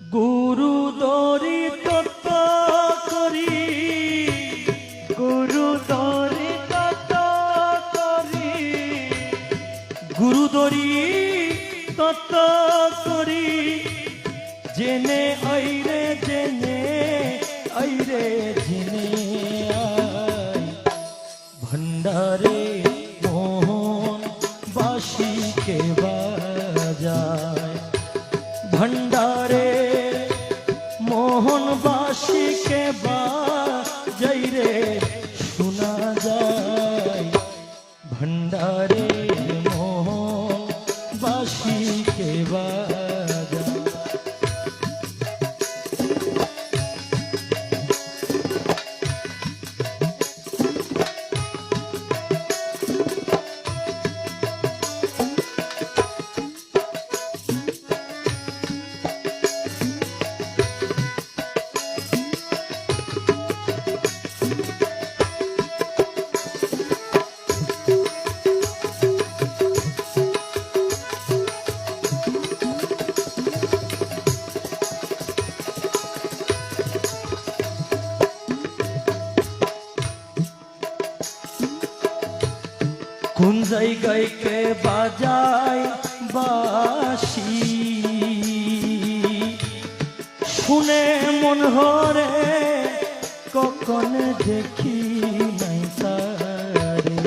গুরু দরি তত করি, গুরু দরি তত করি, গুরু দরি তত করি, জেনে আইরে জেনে আইরে জেনে আই ভণ্ডারে মোহন বাঁশিকে বাজায়, ভণ্ডারে মোহন বাঁশিকে বাজাই রে শোনা যায়, ভণ্ডারে মোহন বাঁশিকে বাজায়। কোন জায়গায় কে বাজায় বাঁশি, শুনে মন হরে কখন দেখি নাই তারে।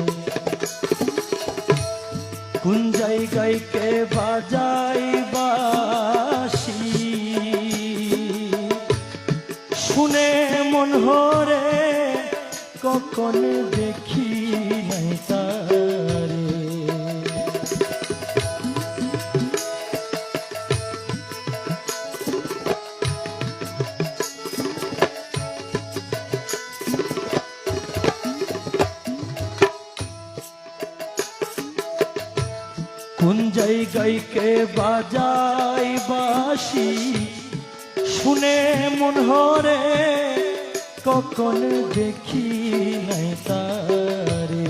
কোন জায়গায় কে বাজায় বাঁশি, শুনে মন হরে কখন দেখি নাই তারে। কোন জায়গায় কে বাজায় বাঁশি, শুনে মন হরে কখন দেখি নাই তারে।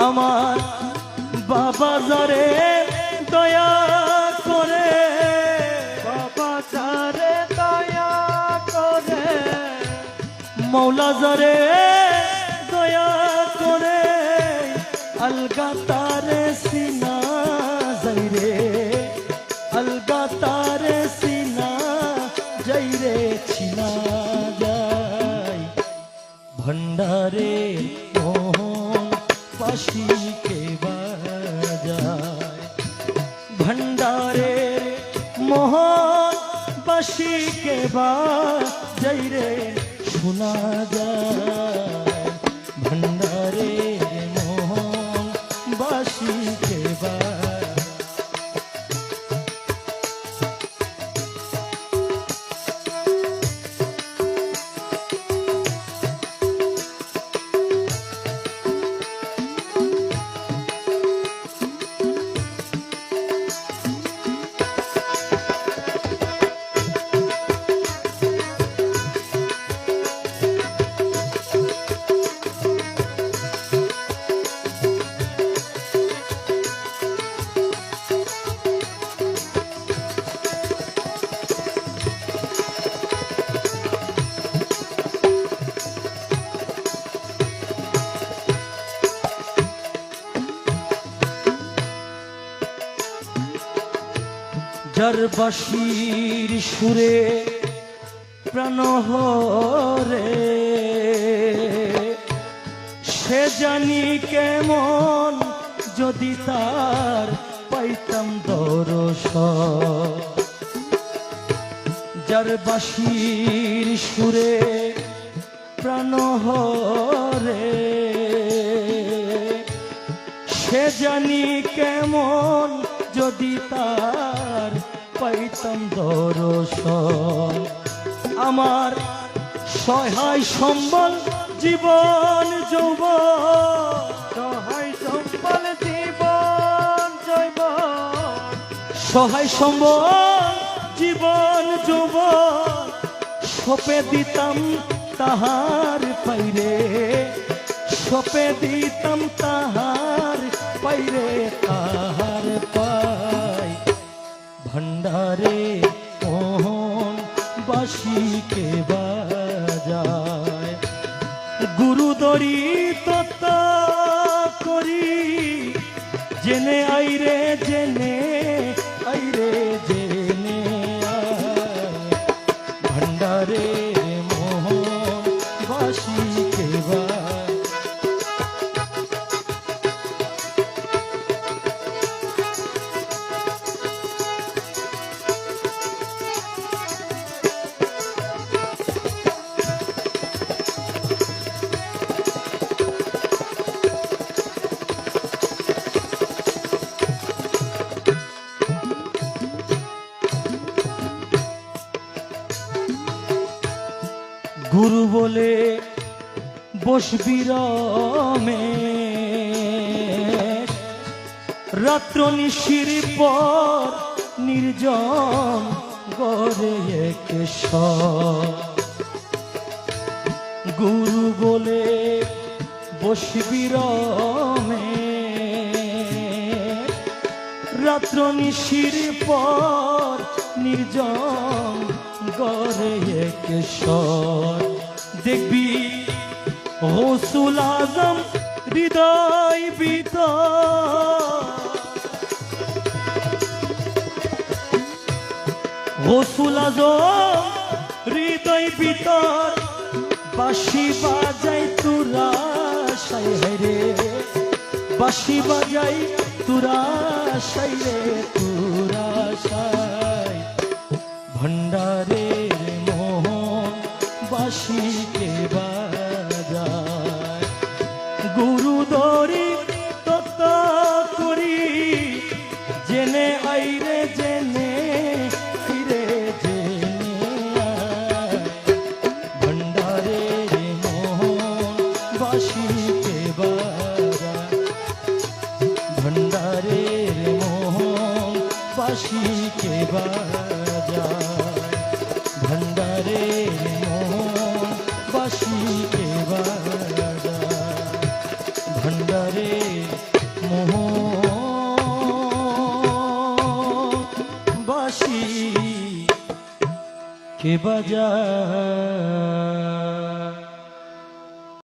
আমার বাবা যারে দয়া করে, বাবা যারে দয়া করে, মৌলা যারে দয়া করে, আলগা তারে সিনা যাই রে, আলগা তারে সিনা যাই রে চিনা যায়, ভণ্ডারে মোহন বাঁশিকে বাজায়, ভণ্ডারে মোহন বাঁশিকে বাজাই রে শোনা যায়, ভণ্ডারে মোহন বাঁশিকে বাজায়। যার বাঁশির সুরে প্রাণ হরে, সে জানি কেমন যদি তার পাইতাম দর্শন। যার বাঁশির সুরে প্রাণ হরে, সে জানি কেমন যদি তার পাইতাম দর্শন। আমার সহায় সম্বল জীবন যৌবন, সহায় সম্বল জীবন যৌবন, সহায় সম্বল জীবন যৌবন, সপে দিতাম তাহার পাইরে, সপে দিতাম তাহার পাইরে, তাহার পাই ভণ্ডারে মোহন বাঁশিকে বাজায় গুরুদরি তত্ত্ব করি জেনে আইরে জেনে আইরে জেনে ভণ্ডারে মোহন বাঁশিকে বাজায় গুরু বলে বসবি রমে রাত্র নিশির পর নির্জন গড়ে কেশ গুরু বলে বসবি রমে রাত্র নিশির পর নির্জন গড়ে কেশর দেখবি গৌসুল আজম হৃদয় ভিতর গৌসুল আজম হৃদয় ভিতর বাঁশি বাজাই তুরা সাই রে বাঁশি বাজাই তুরা সাই রে তুরা সাই ভণ্ডারের মোহন বাঁশিকে বাজায় গুরুদরি তত্ত্ব করি জেনে আইরে জেনে আইরে জেনে ভণ্ডারের মোহন বাঁশিকে বাজায় ভণ্ডারের মোহন বাঁশিকে বাজায় ভণ্ডারের মোহন বাঁশিকে বাজায় ভণ্ডারের মোহন বাঁশিকে বাজায়।